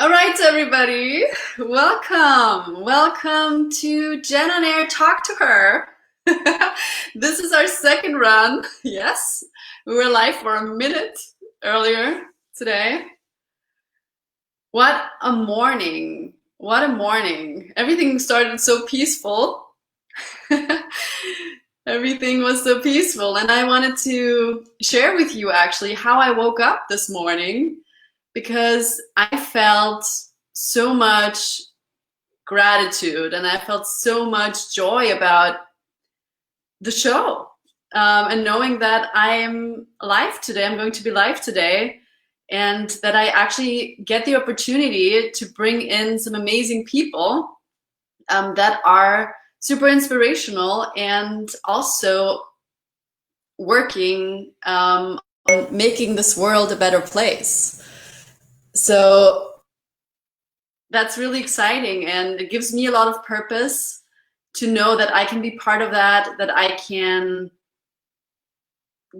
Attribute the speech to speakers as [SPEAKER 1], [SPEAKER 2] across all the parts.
[SPEAKER 1] All right, everybody, welcome. Welcome to Jen on Air Talk to Her. This is our second run. Yes, we were live for a minute earlier today. What a morning. What a morning. Everything started so peaceful. Everything was so peaceful. And I wanted to share with you actually how I woke up this morning, because I felt so much gratitude and I felt so much joy about the show. And knowing that I am live today, I'm going to be live today, and that I actually get the opportunity to bring in some amazing people that are super inspirational and also working on making this world a better place. So that's really exciting, and it gives me a lot of purpose to know that I can be part of that, that I can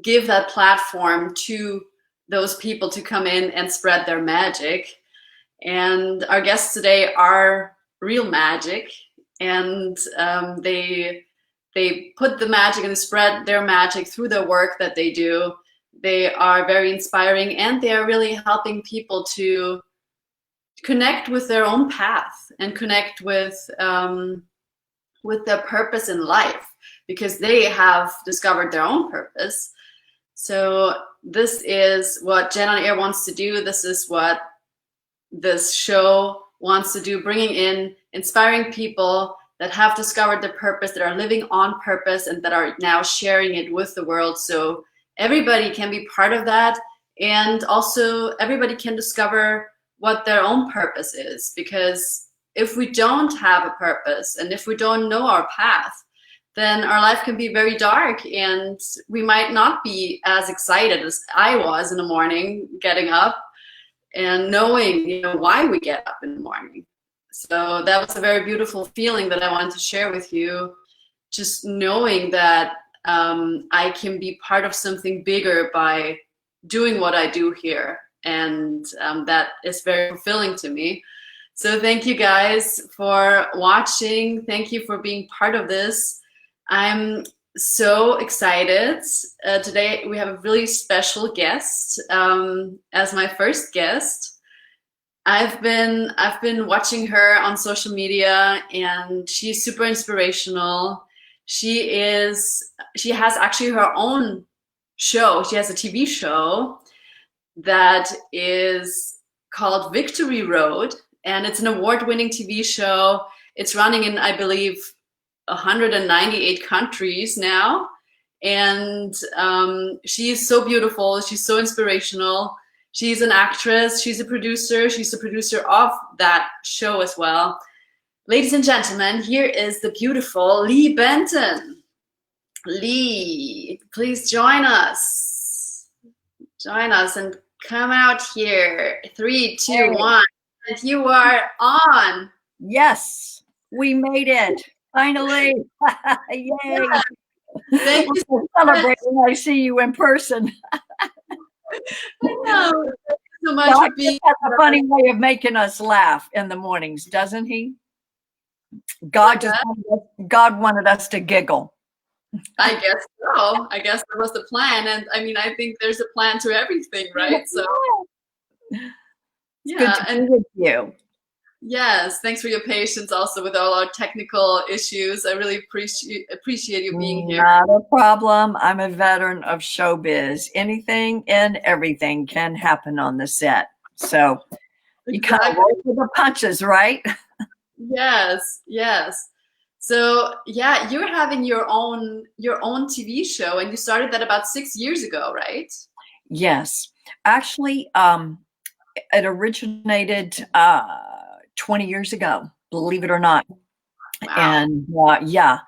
[SPEAKER 1] give that platform to those people to come in and spread their magic. And our guests today are real magic, and they put the magic and spread their magic through the work that they do. They are very inspiring, and they are really helping people to connect with their own path and connect with their purpose in life, because they have discovered their own purpose. So this is what Jen on Air wants to do. This is what this show wants to do, bringing in inspiring people that have discovered their purpose, that are living on purpose, and that are now sharing it with the world. So everybody can be part of that, and also everybody can discover what their own purpose is. Because if we don't have a purpose and if we don't know our path, then our life can be very dark, and we might not be as excited as I was in the morning, getting up and knowing, why we get up in the morning. So that was a very beautiful feeling that I wanted to share with you, just knowing that I can be part of something bigger by doing what I do here. And that is very fulfilling to me. So thank you guys for watching. Thank you for being part of this. I'm so excited. Today we have a really special guest as my first guest. I've been watching her on social media, and she's super inspirational. She has actually her own show. She has a TV show that is called Victory Road, and it's an award-winning TV show. It's running in, I believe, 198 countries now, and she is so beautiful. She's so inspirational. She's an actress. She's a producer. She's the producer of that show as well. Ladies and gentlemen, here is the beautiful Lee Benton. Lee, please join us. Join us and come out here. 3, 2, 1. And you are on.
[SPEAKER 2] Yes, we made it. Finally. Yay.
[SPEAKER 1] Yeah. Thank you
[SPEAKER 2] for celebrating. I see you in person.
[SPEAKER 1] I know. Thank you so much
[SPEAKER 2] God
[SPEAKER 1] for being
[SPEAKER 2] has a funny way of making us laugh in the mornings, doesn't he? God wanted us to giggle.
[SPEAKER 1] I guess so. I guess that was the plan. And I mean, I think there's a plan to everything, right? So
[SPEAKER 2] yeah. Good to be with you.
[SPEAKER 1] Yes, thanks for your patience also with all our technical issues. I really appreciate you being here.
[SPEAKER 2] Not a problem. I'm a veteran of showbiz. Anything and everything can happen on the set. So you kind of roll with the punches, right?
[SPEAKER 1] Yes, yes. So yeah, you're having your own TV show, and you started that about 6 years ago, right?
[SPEAKER 2] Yes. Actually, it originated 20 years ago, believe it or not.
[SPEAKER 1] Wow.
[SPEAKER 2] And yeah.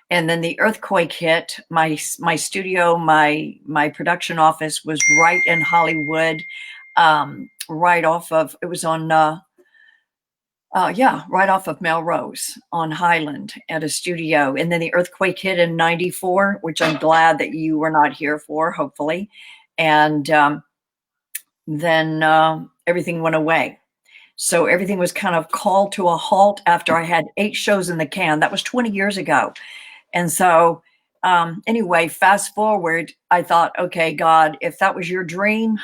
[SPEAKER 2] And then the earthquake hit. My studio, my production office was right in Hollywood, right off of, it was on right off of Melrose on Highland at a studio. And then the earthquake hit in 94, which I'm glad that you were not here for, hopefully. And then everything went away. So everything was kind of called to a halt after I had 8 shows in the can. That was 20 years ago. And so, anyway, fast forward, I thought, okay, God, if that was your dream,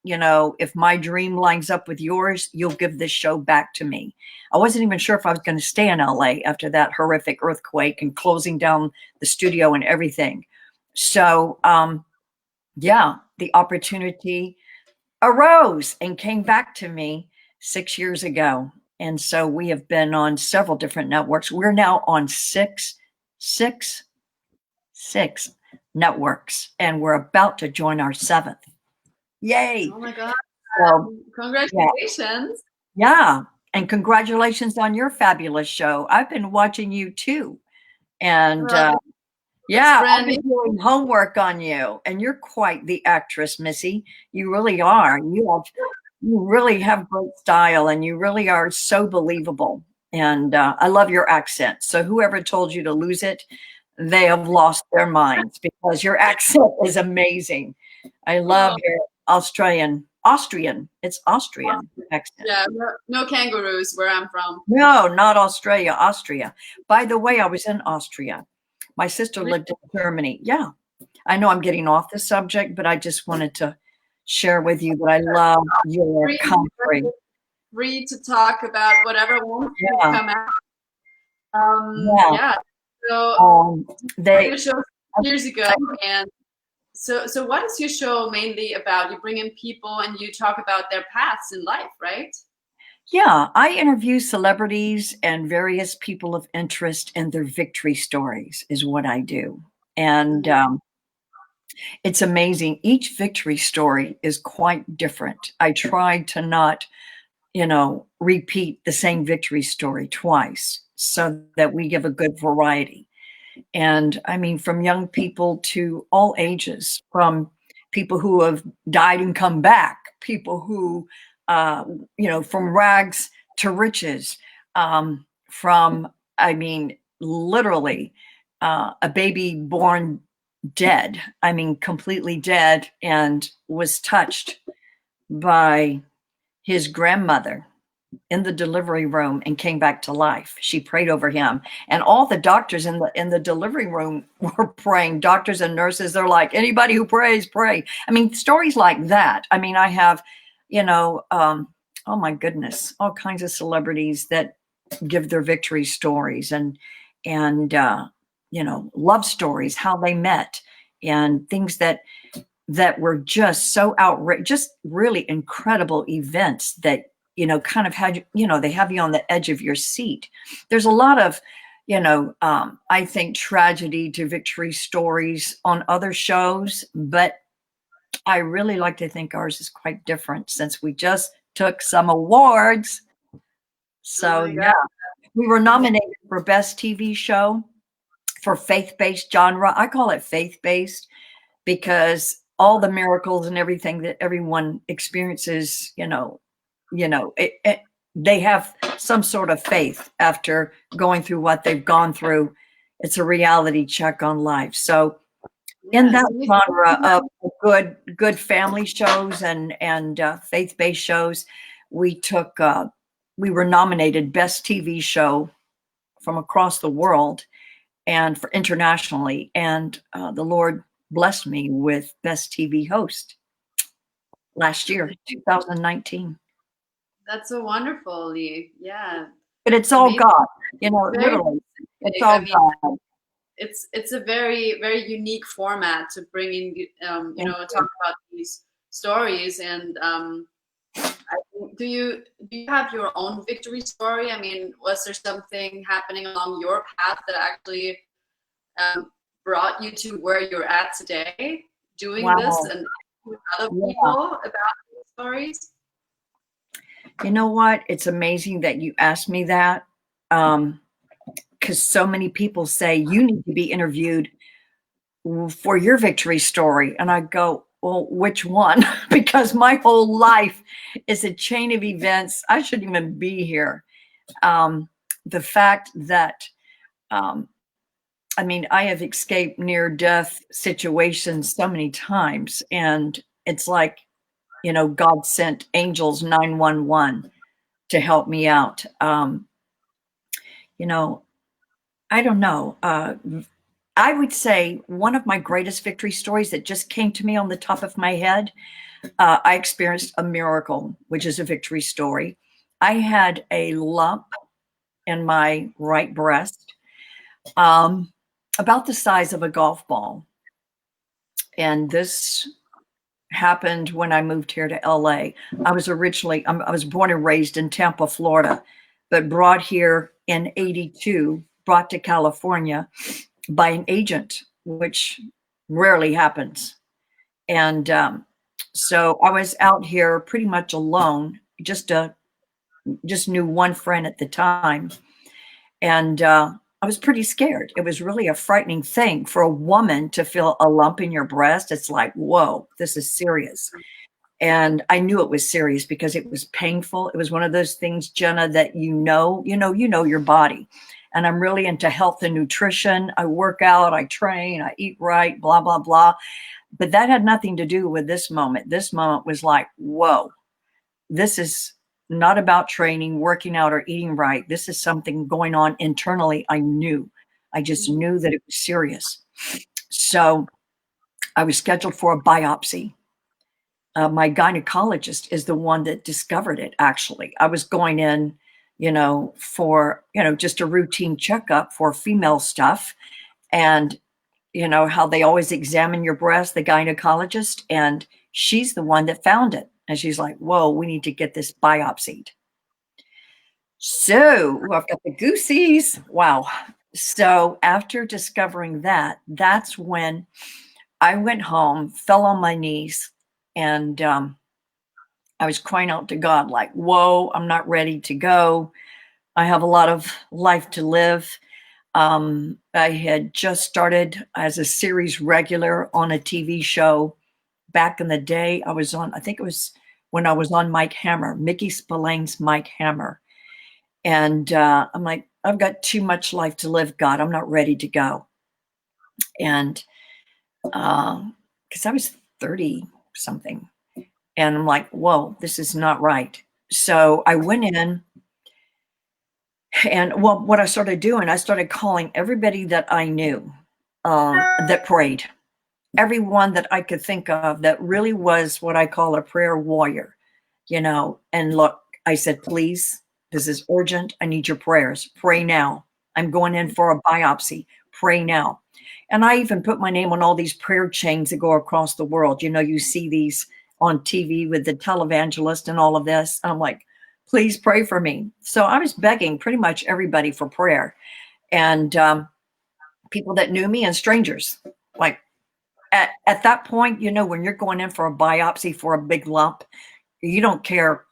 [SPEAKER 2] if my dream lines up with yours, you'll give this show back to me. I wasn't even sure if I was going to stay in LA after that horrific earthquake and closing down the studio and everything. So, yeah, the opportunity arose and came back to me 6 years ago. And so we have been on several different networks. We're now on six networks, and we're about to join our 7th. Yay.
[SPEAKER 1] Oh my God.
[SPEAKER 2] So,
[SPEAKER 1] congratulations.
[SPEAKER 2] yeah. And congratulations on your fabulous show. I've been watching you too. And yeah, I've been doing homework on you, and you're quite the actress, Missy. You really are. You really have great style, and you really are so believable. And I love your accent. So whoever told you to lose it, they have lost their minds, because your accent is amazing. I love your Austrian. It's Austrian accent.
[SPEAKER 1] Yeah, no kangaroos where I'm from.
[SPEAKER 2] No, not Australia, Austria. By the way, I was in Austria. My sister lived in Germany. Yeah. I know I'm getting off the subject, but I just wanted to share with you that I love your country.
[SPEAKER 1] Free to talk about whatever wants to come out. So your show years ago, and so what is your show mainly about? You bring in people and you talk about their paths in life, right?
[SPEAKER 2] Yeah, I interview celebrities and various people of interest, and their victory stories is what I do. And it's amazing. Each victory story is quite different. I try to not, repeat the same victory story twice, so that we give a good variety. And I mean, from young people to all ages, from people who have died and come back, people who, from rags to riches, literally, a baby born dead, completely dead, and was touched by his grandmother in the delivery room and came back to life. She prayed over him, and all the doctors in the delivery room were praying. Doctors and nurses, they're like, anybody who prays, pray. Stories like that. I have, oh my goodness, all kinds of celebrities that give their victory stories, and love stories, how they met, and things that were just so outrageous, just really incredible events that kind of had they have you on the edge of your seat. There's a lot of I think tragedy to victory stories on other shows, but I really like to think ours is quite different, since we just took some awards. So yeah, we were nominated for Best TV Show for faith-based genre. I call it faith-based because all the miracles and everything that everyone experiences, they have some sort of faith after going through what they've gone through. It's a reality check on life. So in that genre of good family shows and faith-based shows, we were nominated Best TV Show from across the world and for internationally. And the Lord blessed me with Best TV Host last year, 2019.
[SPEAKER 1] That's so wonderful, Lee. Yeah.
[SPEAKER 2] But it's all God, literally. It's all God.
[SPEAKER 1] It's a very, very unique format to bring in, talk about these stories. And do you have your own victory story? Was there something happening along your path that actually brought you to where you're at today, doing this and with other people about these stories?
[SPEAKER 2] You know what? It's amazing that you asked me that, because so many people say you need to be interviewed for your victory story. And I go, well, which one? Because my whole life is a chain of events. I shouldn't even be here. The fact that, I have escaped near-death situations so many times, and it's like, God sent angels 911 to help me out. You know, I don't know. I would say one of my greatest victory stories that just came to me on the top of my head, I experienced a miracle, which is a victory story. I had a lump in my right breast, um, about the size of a golf ball. And this happened when I moved here to LA. I was born and raised in Tampa, Florida, but brought here in 82, brought to California by an agent, which rarely happens. And so I was out here pretty much alone, just knew one friend at the time. And I was pretty scared. It was really a frightening thing for a woman to feel a lump in your breast. It's like, whoa, this is serious. And I knew it was serious because it was painful. It was one of those things, Jenna, that you know your body. And I'm really into health and nutrition. I work out, I train, I eat right, blah, blah, blah. But that had nothing to do with this moment. This moment was like, whoa, this is not about training, working out, or eating right. This is something going on internally. I just knew that it was serious. So I was scheduled for a biopsy. My gynecologist is the one that discovered it, actually. I was going in, for, just a routine checkup for female stuff. And, how they always examine your breast, the gynecologist, and she's the one that found it. And she's like, whoa, we need to get this biopsied. So I've got the goosies. Wow. So after discovering that, that's when I went home, fell on my knees, and I was crying out to God, like, whoa, I'm not ready to go. I have a lot of life to live. I had just started as a series regular on a TV show. Back in the day, I think it was when I was on Mike Hammer, Mickey Spillane's Mike Hammer. And I'm like, I've got too much life to live, God. I'm not ready to go. And because I was 30 something. And I'm like, whoa, this is not right. So I went in. And well, what I started doing, I started calling everybody that I knew that prayed, everyone that I could think of that really was what I call a prayer warrior, And look, I said, please, this is urgent. I need your prayers. Pray now. I'm going in for a biopsy. Pray now. And I even put my name on all these prayer chains that go across the world. You see these on TV with the televangelist and all of this. I'm like, please pray for me. So I was begging pretty much everybody for prayer, and people that knew me and strangers. Like at that point, when you're going in for a biopsy for a big lump, you don't care,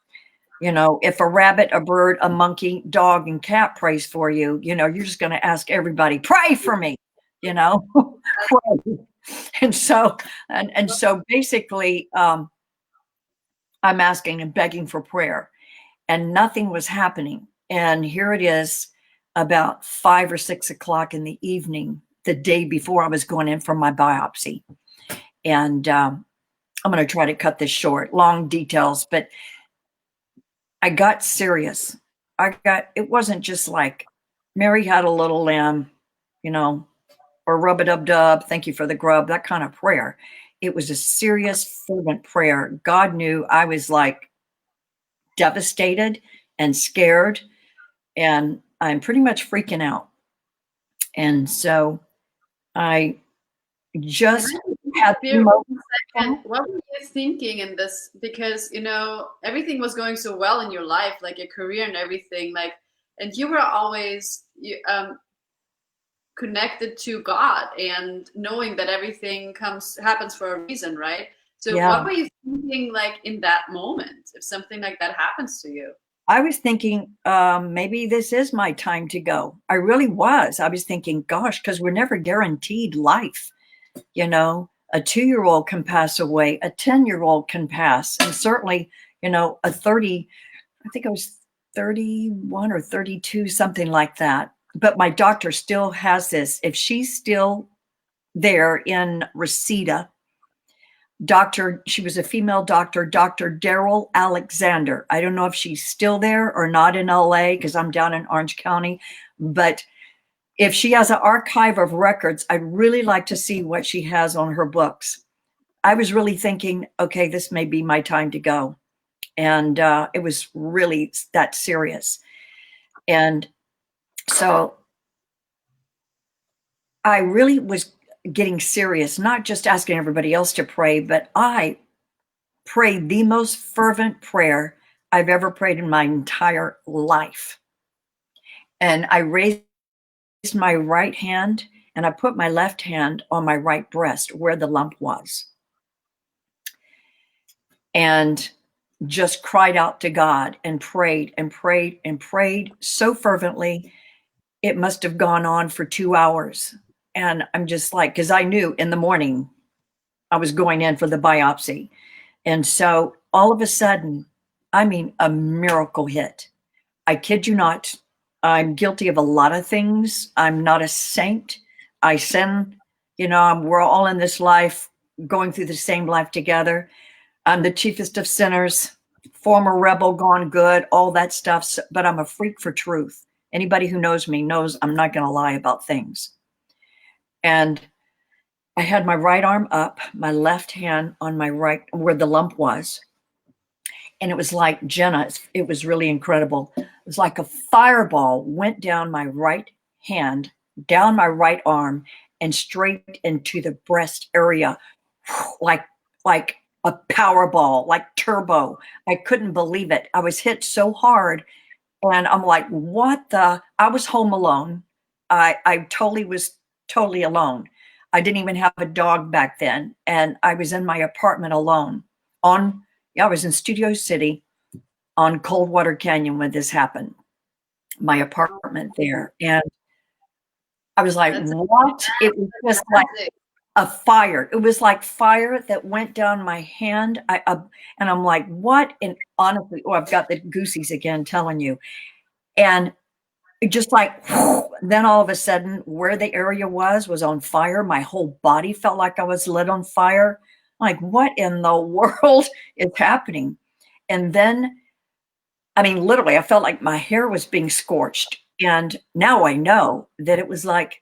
[SPEAKER 2] if a rabbit, a bird, a monkey, dog, and cat prays for you, you're just going to ask everybody, pray for me, pray. And so basically, I'm asking and begging for prayer. And nothing was happening. And here it is about 5 or 6 o'clock in the evening, the day before I was going in for my biopsy. And I'm going to try to cut this short, long details, but I got serious. It wasn't just like Mary had a little lamb, or rub-a-dub-dub, thank you for the grub, that kind of prayer. It was a serious, fervent prayer. God knew I was like devastated and scared, and I'm pretty much freaking out. And so I just had
[SPEAKER 1] what were you thinking in this? Because everything was going so well in your life, like your career and everything, and you were always connected to God and knowing that everything happens for a reason, right? So what were you thinking in that moment if something like that happens to you?
[SPEAKER 2] I was thinking, maybe this is my time to go. I really was. I was thinking, gosh, because we're never guaranteed life. A 2-year-old can pass away, a 10-year-old can pass, and certainly, a 30, I think I was 31 or 32, something like that. But my doctor still has this. If she's still there in Reseda, she was a female doctor, Dr. Daryl Alexander. I don't know if she's still there or not in LA because I'm down in Orange County, but if she has an archive of records, I'd really like to see what she has on her books. I was really thinking, okay, this may be my time to go. And it was really that serious. And so I really was getting serious, not just asking everybody else to pray, but I prayed the most fervent prayer I've ever prayed in my entire life. And I raised my right hand and I put my left hand on my right breast where the lump was. And just cried out to God and prayed and prayed and prayed so fervently. It must have gone on for 2 hours. And I'm just like, because I knew in the morning I was going in for the biopsy. And so all of a sudden, I mean, a miracle hit. I kid you not. I'm guilty of a lot of things. I'm not a saint. I sin, we're all in this life, going through the same life together. I'm the chiefest of sinners, former rebel gone good, all that stuff. But I'm a freak for truth. Anybody who knows me knows I'm not going to lie about things. And I had my right arm up, my left hand on my right, where the lump was. And it was like, Jenna, it was really incredible. It was like a fireball went down my right hand, down my right arm, and straight into the breast area, like a Powerball, like turbo. I couldn't believe it. I was hit so hard. And I'm like, what the? I was home alone. I was totally alone. I didn't even have a dog back then. And I was in my apartment alone I was in Studio City on Coldwater Canyon when this happened, my apartment there. And I was like, what? It was just like a fire. It was like fire that went down my hand. And I'm like, what? And honestly, I've got the goosies again telling you. And it just like, then all of a sudden, where the area was on fire. My whole body felt like I was lit on fire. Like, what in the world is happening? And then, I mean, literally, I felt like my hair was being scorched. And now I know that it was like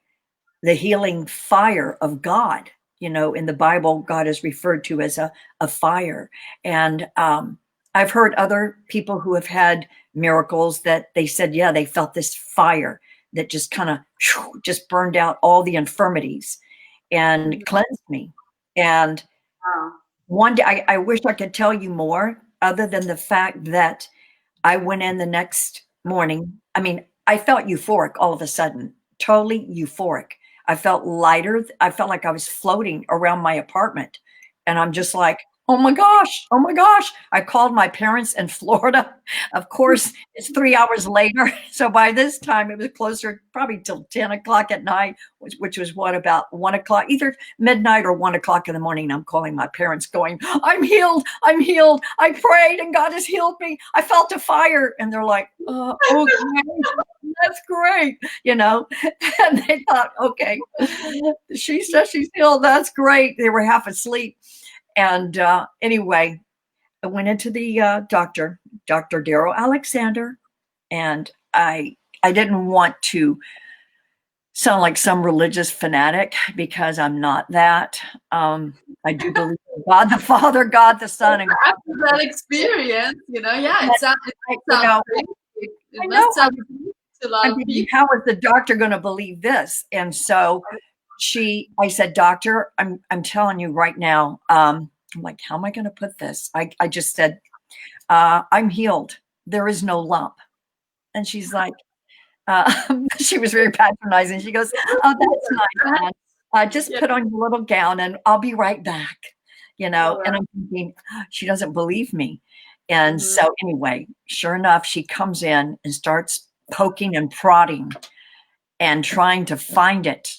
[SPEAKER 2] the healing fire of God. In the Bible, God is referred to as a fire. And I've heard other people who have had miracles that they said, yeah, they felt this fire that just kind of just burned out all the infirmities and cleansed me. And one day, I wish I could tell you more other than the fact that I went in the next morning. I mean, I felt euphoric all of a sudden, totally euphoric. I felt lighter. I felt like I was floating around my apartment. And I'm just like, oh my gosh, oh my gosh. I called my parents in Florida. Of course, it's 3 hours later. So by this time, it was closer, probably till 10 o'clock at night, which was what, about 1 o'clock, either midnight or 1 o'clock in the morning. I'm calling my parents going, I'm healed. I'm healed. I prayed and God has healed me. I felt a fire. And they're like, okay, that's great. And they thought, okay, she says she's healed. That's great. They were half asleep. And anyway, I went into the Dr. Daryl Alexander, and I didn't want to sound like some religious fanatic because I'm not that. I do believe in God the Father, God the Son, and God
[SPEAKER 1] that experience, yeah, it sounds great. It must sound great to a lot of people.
[SPEAKER 2] How is the doctor going to believe this? And so I said, doctor, I'm telling you right now, I'm like, how am I going to put this? I just said, I'm healed. There is no lump. And she's like, she was very patronizing. She goes, oh, that's nice. Just put on your little gown and I'll be right back. And I'm thinking, she doesn't believe me. And so anyway, sure enough, she comes in and starts poking and prodding and trying to find it.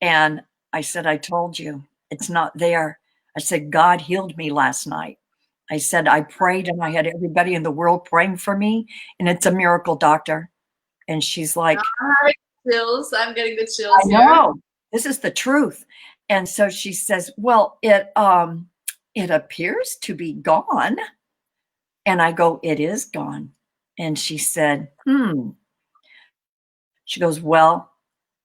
[SPEAKER 2] And I said, I told you, it's not there. I said, God healed me last night. I said, I prayed and I had everybody in the world praying for me. And it's a miracle, doctor. And she's like,
[SPEAKER 1] chills. I'm getting the chills
[SPEAKER 2] I know. This is the truth. And so she says, well, it appears to be gone. And I go, it is gone. And she said, she goes, well,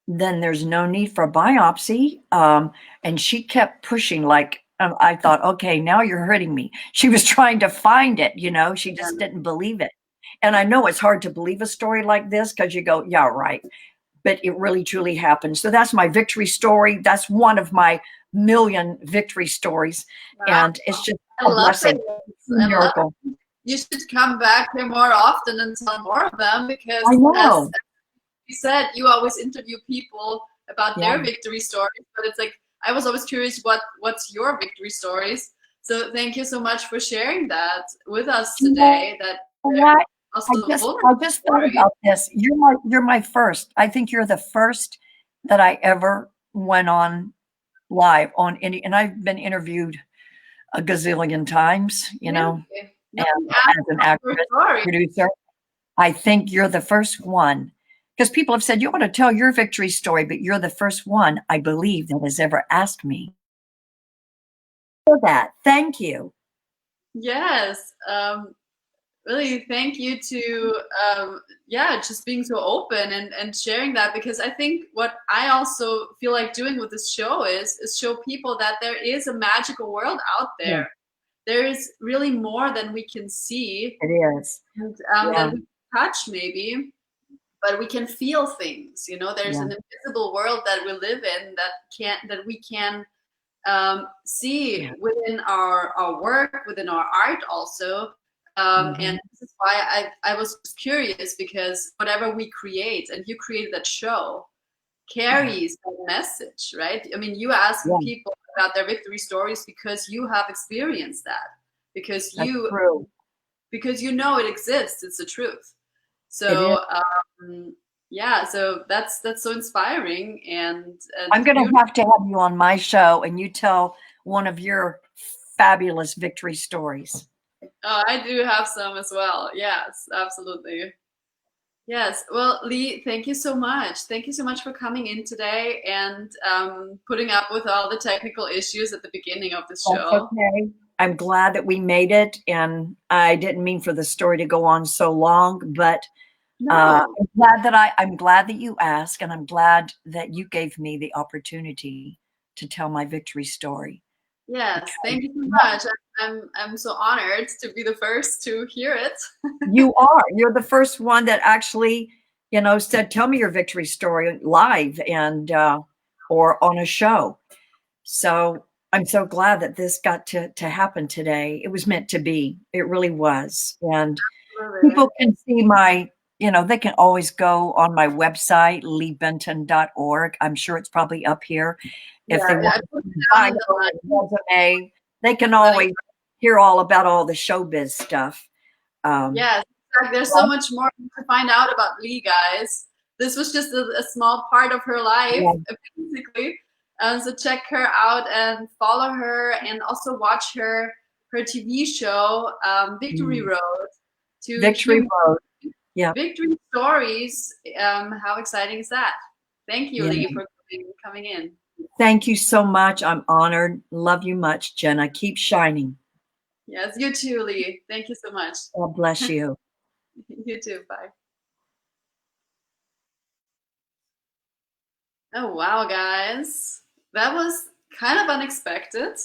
[SPEAKER 2] then there's no need for biopsy. And she kept pushing, like, I thought, okay, now you're hurting me. She was trying to find it, you know, she just didn't believe it. And I know it's hard to believe a story like this because you go, yeah, right. But it really truly happened. So that's my victory story. That's one of my million victory stories.
[SPEAKER 1] Wow.
[SPEAKER 2] And it's just
[SPEAKER 1] I
[SPEAKER 2] a
[SPEAKER 1] love
[SPEAKER 2] blessing,
[SPEAKER 1] it.
[SPEAKER 2] a miracle.
[SPEAKER 1] You should come back here more often and tell more of them, because
[SPEAKER 2] I know.
[SPEAKER 1] as you said, you always interview people about
[SPEAKER 2] Yeah.
[SPEAKER 1] their victory stories, but it's like I was always curious what's your victory stories. So thank you so much for sharing that with us today. That
[SPEAKER 2] What?
[SPEAKER 1] also
[SPEAKER 2] I just thought about this. You're my first. I think you're the first that I ever went on live on any, and I've been interviewed a gazillion times, you know, and as an actress, producer. I think you're the first one, because people have said, you want to tell your victory story, but you're the first one, I believe, that has ever asked me for that. Thank you.
[SPEAKER 1] Yes. Really, thank you to just being so open and sharing that, because I think what I also feel like doing with this show is show people that there is a magical world out there.
[SPEAKER 2] Yeah.
[SPEAKER 1] There is really more than we can see.
[SPEAKER 2] It is.
[SPEAKER 1] And that we can touch maybe, but we can feel things. You know, there's an invisible world that we live in that we can see within our work, within our art also. And this is why I was curious, because whatever we create, and you created that show, carries that message, right? I mean, you ask people about their victory stories because you have experienced that, because you know it exists, it's the truth. So so that's so inspiring, and
[SPEAKER 2] I'm going to have you on my show, and you tell one of your fabulous victory stories.
[SPEAKER 1] Oh, I do have some as well. Yes, absolutely. Yes. Well, Lee, thank you so much. Thank you so much for coming in today and putting up with all the technical issues at the beginning of the show.
[SPEAKER 2] Okay. I'm glad that we made it, and I didn't mean for the story to go on so long, but I'm glad that you asked, and I'm glad that you gave me the opportunity to tell my victory story.
[SPEAKER 1] Yes, thank you so much. I'm so honored to be the first to hear it.
[SPEAKER 2] You are. You're the first one that actually, you know, said, "Tell me your victory story live and or on a show." So I'm so glad that this got to happen today. It was meant to be. It really was. And people can see my, you know, they can always go on my website, leebenton.org. I'm sure it's probably up here. If they want to resume, they can always hear all about all the showbiz stuff.
[SPEAKER 1] Yes, there's so much more to find out about Lee, guys. This was just a small part of her life, basically. So check her out and follow her, and also watch her TV show, Victory Road.
[SPEAKER 2] Victory Road. Yeah.
[SPEAKER 1] Victory stories. How exciting is that? Thank you, Lee, for coming in.
[SPEAKER 2] Thank you so much. I'm honored. Love you much, Jenna. Keep shining.
[SPEAKER 1] Yes, you too, Lee. Thank you so much.
[SPEAKER 2] God bless you.
[SPEAKER 1] You too. Bye. Oh, wow, guys. That was kind of unexpected.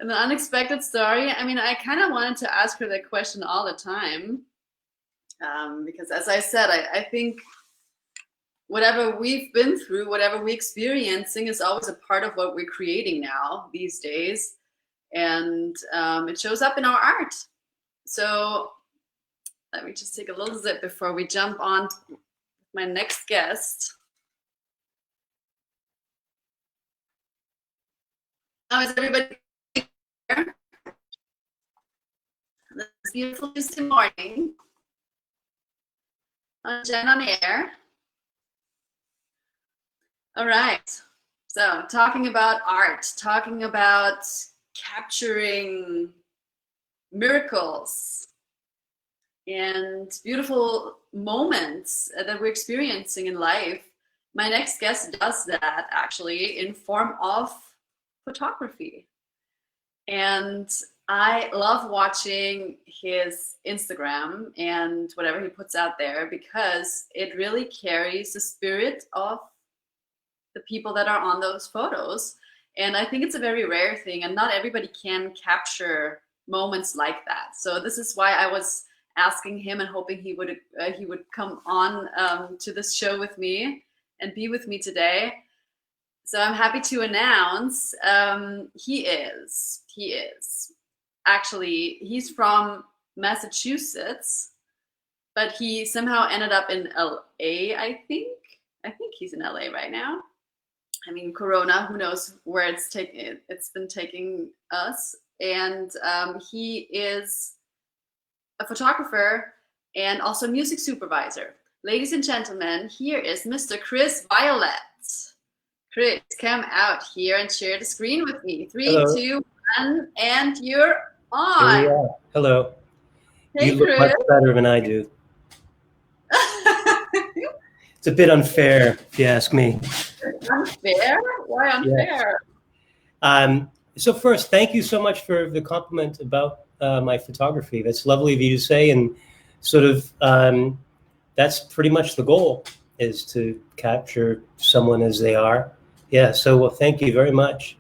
[SPEAKER 1] An unexpected story. I mean, I kind of wanted to ask her that question all the time. Because as I said, I think whatever we've been through, whatever we're experiencing is always a part of what we're creating now these days. And it shows up in our art. So let me just take a little zip before we jump on my next guest. How is everybody here? This beautiful Tuesday morning on Jen on Air. All right. So talking about art, talking about capturing miracles and beautiful moments that we're experiencing in life. My next guest does that actually in form of photography. And I love watching his Instagram and whatever he puts out there because it really carries the spirit of the people that are on those photos. And I think it's a very rare thing, and not everybody can capture moments like that. So this is why I was asking him and hoping he would come on to this show with me and be with me today. So I'm happy to announce he is actually, he's from Massachusetts, but he somehow ended up in LA. I think he's in LA right now. I mean, Corona, who knows where it's been taking us. And he is a photographer and also music supervisor. Ladies and gentlemen, here is Mr. Chris Violet. Chris, come out here and share the screen with me. 3,
[SPEAKER 3] Hello.
[SPEAKER 1] 2, 1, and you're on.
[SPEAKER 3] Here we are. Hello.
[SPEAKER 1] Hey,
[SPEAKER 3] you look
[SPEAKER 1] Chris.
[SPEAKER 3] much better than I do. It's a bit unfair, if you ask me.
[SPEAKER 1] Unfair? Why unfair?
[SPEAKER 3] Yeah. So first, thank you so much for the compliment about my photography. That's lovely of you to say, and sort of that's pretty much the goal, is to capture someone as they are. Yeah, so well, thank you very much.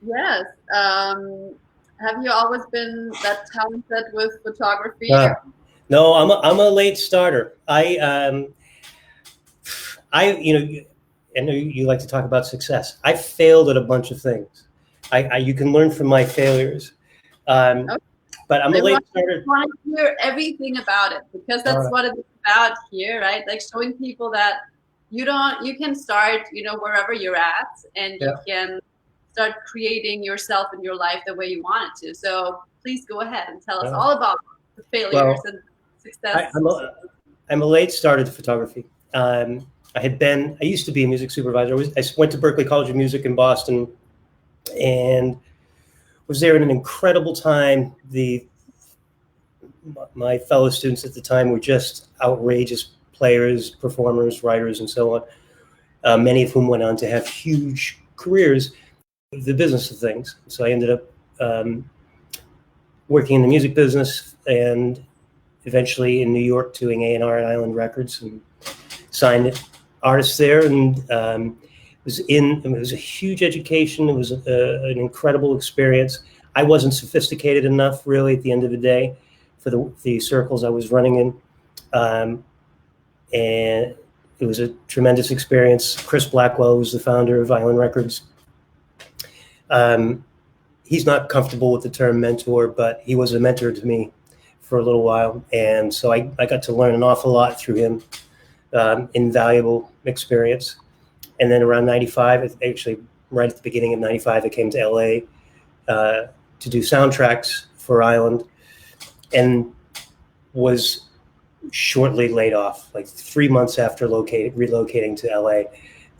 [SPEAKER 1] Yes. Have you always been that talented with photography?
[SPEAKER 3] No, I'm a late starter. I know you like to talk about success. I failed at a bunch of things. You can learn from my failures.
[SPEAKER 1] Okay.
[SPEAKER 3] But I'm a late starter.
[SPEAKER 1] I want to hear everything about it, because that's what it's about here, right? Like showing people that you can start, wherever you're at, and you can start creating yourself and your life the way you want it to. So please go ahead and tell us all about the failures and success.
[SPEAKER 3] I'm a late starter to photography. I used to be a music supervisor. I went to Berklee College of Music in Boston and was there at an incredible time. My fellow students at the time were just outrageous players, performers, writers, and so on, many of whom went on to have huge careers in the business of things. So I ended up working in the music business and eventually in New York doing A&R at Island Records and signed artists there. And it was a huge education. It was an incredible experience. I wasn't sophisticated enough, really, at the end of the day, for the circles I was running in. And it was a tremendous experience. Chris Blackwell was the founder of Island Records. He's not comfortable with the term mentor, but he was a mentor to me for a little while. And so I got to learn an awful lot through him, invaluable experience. And then around 95, actually right at the beginning of 95, I came to LA to do soundtracks for Island and was shortly laid off. Like 3 months after relocating to LA,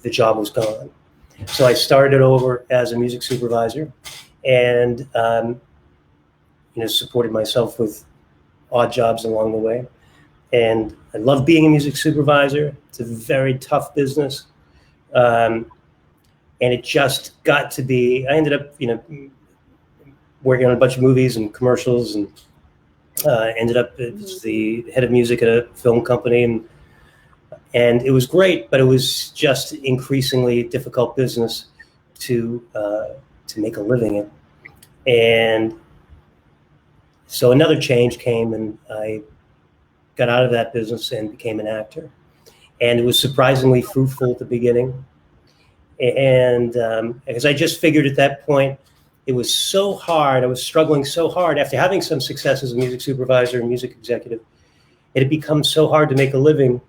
[SPEAKER 3] the job was gone. So I started over as a music supervisor and supported myself with odd jobs along the way. And I love being a music supervisor. It's a very tough business. And it just got to be, I ended up, working on a bunch of movies and commercials and ended up as the head of music at a film company. And it was great, but it was just increasingly difficult business to make a living in. And so another change came and I got out of that business and became an actor. And it was surprisingly fruitful at the beginning. And because I just figured at that point, it was so hard. I was struggling so hard after having some success as a music supervisor and music executive. It had become so hard to make a living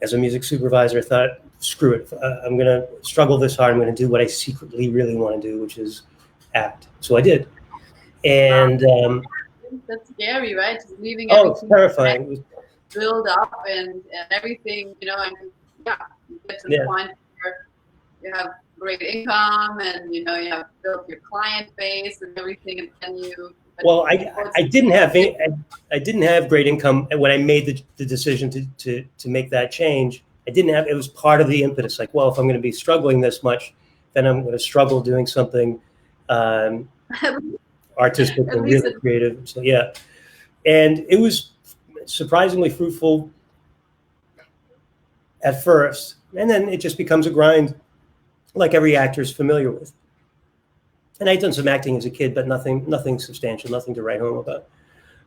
[SPEAKER 3] as a music supervisor. I thought, screw it. I'm going to struggle this hard. I'm going to do what I secretly really want to do, which is act. So I did. And
[SPEAKER 1] that's scary, right? Just leaving
[SPEAKER 3] it's terrifying.
[SPEAKER 1] Build up and everything, and you get to the point where you have great income and you have built your client base and everything, and then you.
[SPEAKER 3] Well, I didn't have great income when I made the decision to make that change. It was part of the impetus. Like, well, if I'm going to be struggling this much, then I'm going to struggle doing something artistic
[SPEAKER 1] At
[SPEAKER 3] and
[SPEAKER 1] least
[SPEAKER 3] really creative. So yeah, and it was surprisingly fruitful at first, and then it just becomes a grind, like every actor is familiar with. And I'd done some acting as a kid, but nothing substantial, nothing to write home about.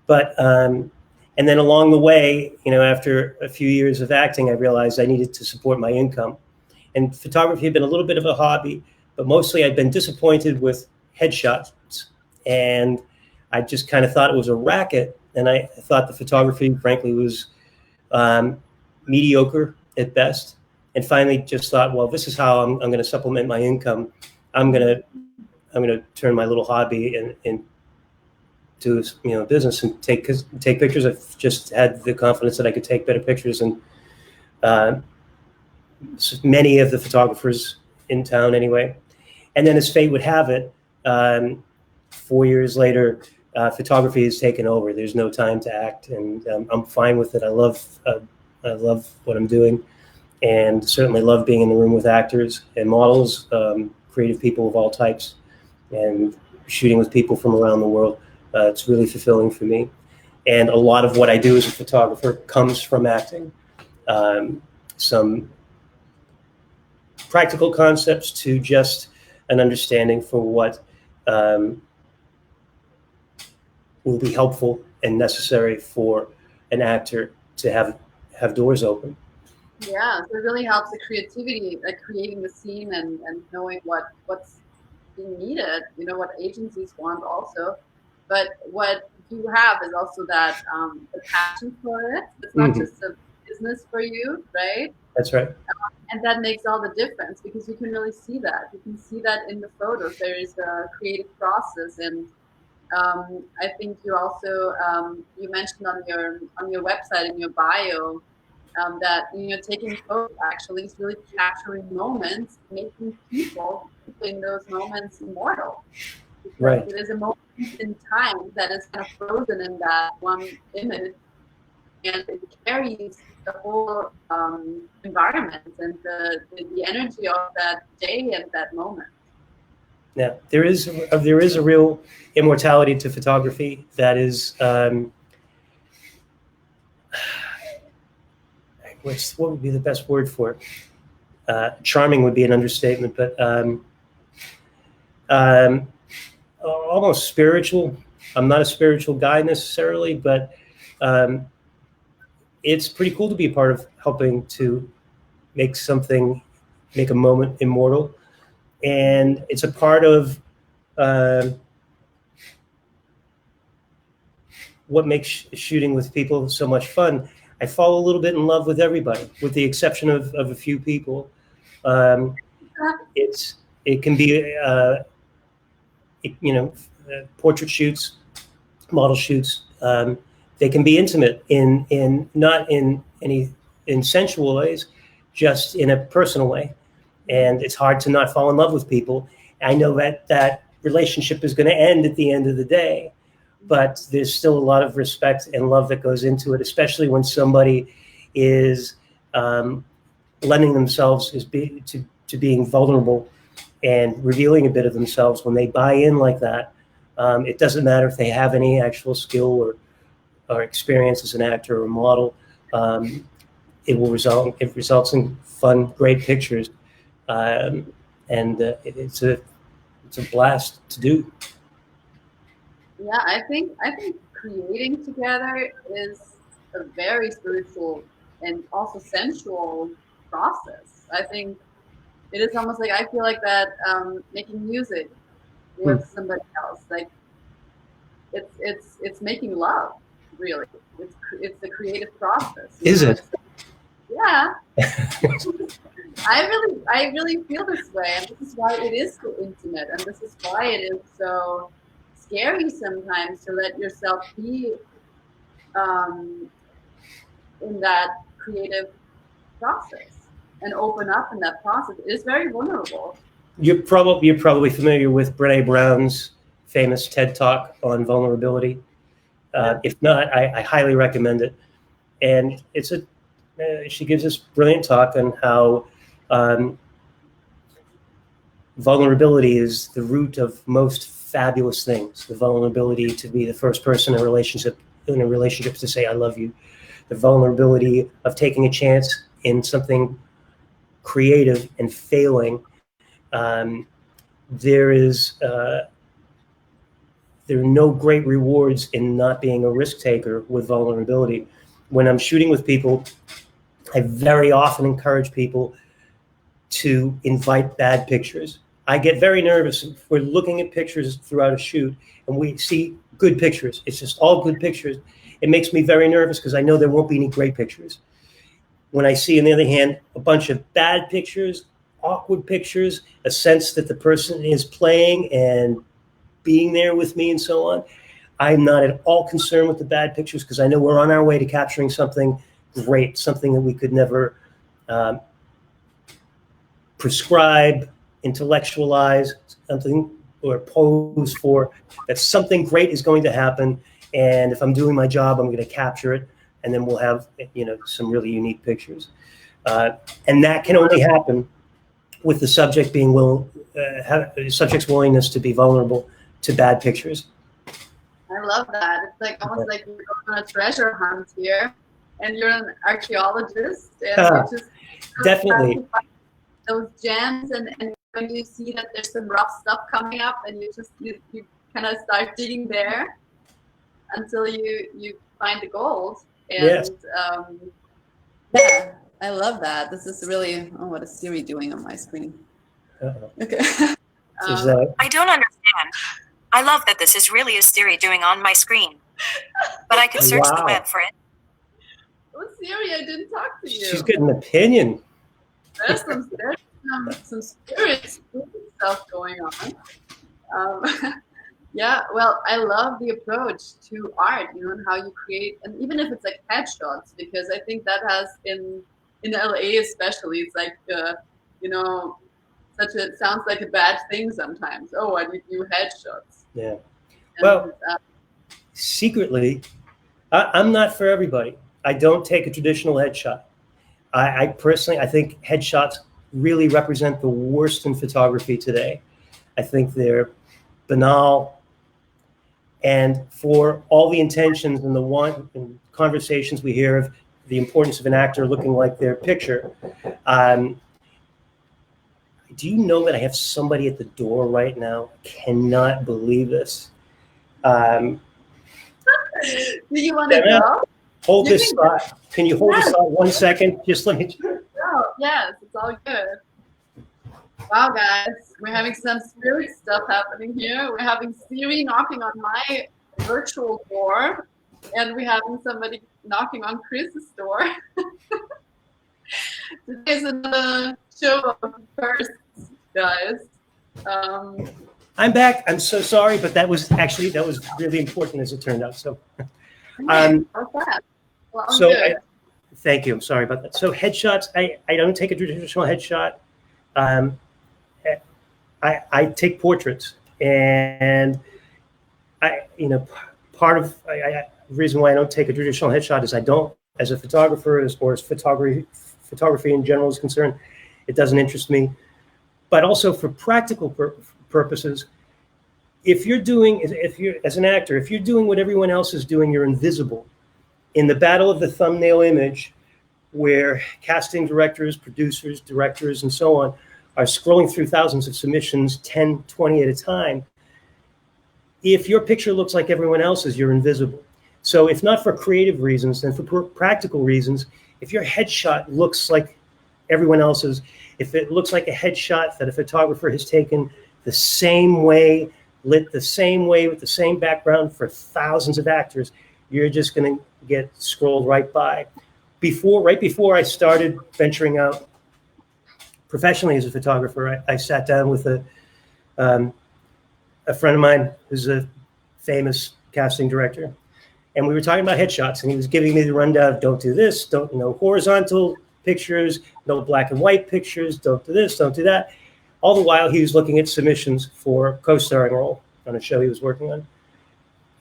[SPEAKER 3] But and then along the way, after a few years of acting, I realized I needed to support my income. And photography had been a little bit of a hobby, but mostly I'd been disappointed with headshots. And I just kind of thought it was a racket. And I thought the photography, frankly, was mediocre at best. And finally just thought, well, this is how I'm going to supplement my income. I'm going to turn my little hobby into business and take pictures. I've just had the confidence that I could take better pictures, and many of the photographers in town anyway. And then as fate would have it, 4 years later, photography has taken over. There's no time to act, and I'm fine with it. I love what I'm doing, and certainly love being in the room with actors and models, creative people of all types, and shooting with people from around the world. It's really fulfilling for me. And a lot of what I do as a photographer comes from acting. Some practical concepts to just an understanding for what will be helpful and necessary for an actor to have doors open.
[SPEAKER 1] Yeah, so it really helps the creativity, like creating the scene and knowing what's being needed, what agencies want also. But what you have is also that the passion for it. It's not just a business for you, right?
[SPEAKER 3] That's right.
[SPEAKER 1] And that makes all the difference, because you can really see that. You can see that in the photos. There is a creative process, and I think you also you mentioned on your website, in your bio, that taking photos actually is really capturing moments, making people in those moments immortal. Because
[SPEAKER 3] right.
[SPEAKER 1] It is a moment in time that is kind of frozen in that one image, and it carries the whole environment and the energy of that day and that moment.
[SPEAKER 3] Yeah, there is a real immortality to photography that is what would be the best word for it? Charming would be an understatement, but almost spiritual. I'm not a spiritual guy necessarily, but it's pretty cool to be a part of helping to make a moment immortal. And it's a part of what makes shooting with people so much fun. I fall a little bit in love with everybody, with the exception of a few people. It can be portrait shoots, model shoots. They can be intimate in not in any sensual ways, just in a personal way. And it's hard to not fall in love with people. I know that relationship is going to end at the end of the day, but there's still a lot of respect and love that goes into it, especially when somebody is lending themselves to being vulnerable and revealing a bit of themselves. When they buy in like that, it doesn't matter if they have any actual skill or experience as an actor or model. It results in fun, great pictures, and it's a blast to do.
[SPEAKER 1] Yeah, I think creating together is a very spiritual and also sensual process. I think it is almost like, I feel like that making music with somebody else, like it's making love, really. It's the creative process.
[SPEAKER 3] Is it?
[SPEAKER 1] Yeah. I really feel this way, and this is why it is so intimate, and this is why it is so scary sometimes to let yourself be in that creative process and open up in that process. It is very vulnerable.
[SPEAKER 3] You're probably familiar with Brené Brown's famous TED Talk on vulnerability. If not, I highly recommend it. And she gives this brilliant talk on how vulnerability is the root of most fabulous things. The vulnerability to be the first person in a relationship to say, I love you. The vulnerability of taking a chance in something creative and failing. There are no great rewards in not being a risk taker with vulnerability. When I'm shooting with people, I very often encourage people to invite bad pictures. I get very nervous if we're looking at pictures throughout a shoot and we see good pictures. It's just all good pictures. It makes me very nervous because I know there won't be any great pictures. When I see, on the other hand, a bunch of bad pictures, awkward pictures, a sense that the person is playing and being there with me and so on, I'm not at all concerned with the bad pictures because I know we're on our way to capturing something great, something that we could never prescribe, intellectualize, something or pose for, that something great is going to happen. And if I'm doing my job, I'm going to capture it. And then we'll have, some really unique pictures. And that can only happen with the subject being subject's willingness to be vulnerable to bad pictures.
[SPEAKER 1] I love that. It's like almost like you're going on a treasure hunt here, and you're an archaeologist, and you just
[SPEAKER 3] definitely
[SPEAKER 1] those gems, and when you see that there's some rough stuff coming up, and you kind of start digging there until you find the gold. And
[SPEAKER 3] yes.
[SPEAKER 1] Yeah, I love that. This is really, what is Siri doing on my screen? Okay.
[SPEAKER 2] I don't understand. I love that this is really a Siri doing on my screen, but I could search the web for it.
[SPEAKER 1] Oh, Siri, I didn't talk to you.
[SPEAKER 3] She's got an opinion.
[SPEAKER 1] There's some serious stuff going on. Yeah, well, I love the approach to art, and how you create, and even if it's like headshots, because I think that has in LA especially, it's like sounds like a bad thing sometimes. Oh, I need new headshots.
[SPEAKER 3] Yeah. Well, secretly, I'm not for everybody. I don't take a traditional headshot. I personally, I think headshots really represent the worst in photography today. I think they're banal. And for all the intentions and and conversations we hear of the importance of an actor looking like their picture, do you know that I have somebody at the door right now? I cannot believe this.
[SPEAKER 1] Do you want to go?
[SPEAKER 3] Hold this thought. Can you hold this thought 1 second? Just let me.
[SPEAKER 1] Oh, yes, it's all good. Wow, guys, we're having some spirit stuff happening here. We're having Siri knocking on my virtual door, and we're having somebody knocking on Chris's door. Today's another show of firsts, guys.
[SPEAKER 3] I'm back. I'm so sorry, but that was really important as it turned out. So, thank you. I'm sorry about that. So headshots, I don't take a traditional headshot. I take portraits, and part of the reason why I don't take a traditional headshot is I don't, as a photographer, as photography in general is concerned, it doesn't interest me. But also for practical purposes, if you're as an actor, if you're doing what everyone else is doing, you're invisible. In the battle of the thumbnail image, where casting directors, producers, directors, and so on are scrolling through thousands of submissions, 10, 20 at a time, if your picture looks like everyone else's, you're invisible. So if not for creative reasons, then for practical reasons, if your headshot looks like everyone else's, if it looks like a headshot that a photographer has taken the same way, lit the same way with the same background for thousands of actors, you're just going to get scrolled right by. Right before I started venturing out professionally as a photographer, I sat down with a friend of mine who's a famous casting director, and we were talking about headshots, and he was giving me the rundown of don't do this, don't horizontal pictures, no black and white pictures, don't do this, don't do that. All the while he was looking at submissions for a co-starring role on a show he was working on,